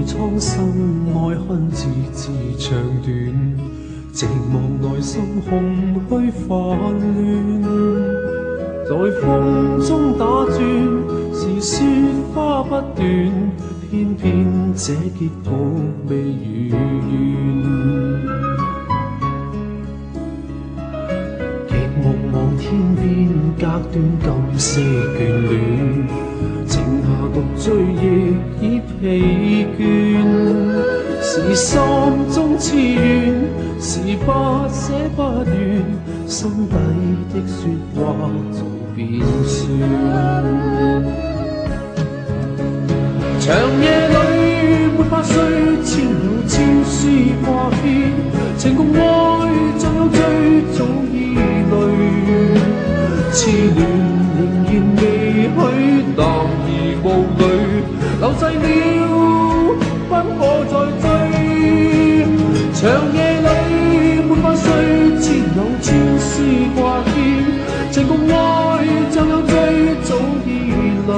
蒼生，愛恨自治長短，寂寞內心空虛煩亂，在風中打轉，是雪花不斷，偏偏這結局未如願。極目望天邊，隔斷今些眷戀，靜下獨醉亦已疲倦，是心中痴怨，是不捨不願，心底的說話早變算。長夜裏沒法睡，千有千絲掛牽，情共愛像有醉早已累，痴戀仍然未許，男兒無淚，流逝了不可再追。長夜裏沒法睡，千有千絲掛牽，情共愛像有醉早已累，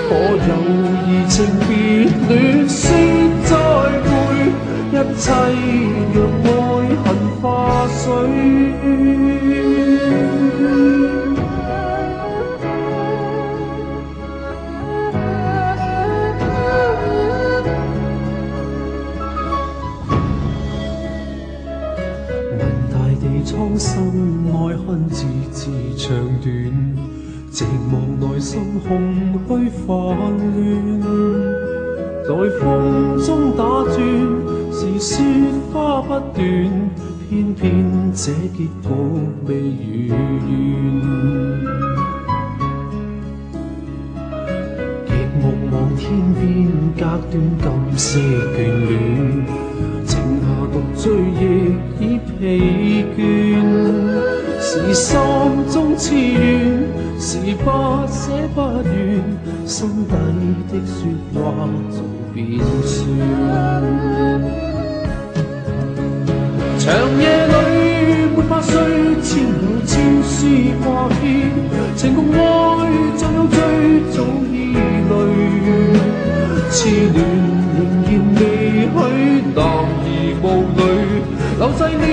可有移情別戀說再會，一切讓愛恨化水。蒼生愛恨自治長短，寂寞內心空虛煩亂，在風中打轉，是雪花不斷，偏偏這結局未如願。極目望天邊，隔斷今些眷戀，靜下獨醉亦已疲倦，是心中痴怨，是不捨不願，心底的說話早變算。長夜裏沒法睡，千有千絲掛牽，情共愛像有醉早已累，痴戀仍然未許，男兒無淚，流逝了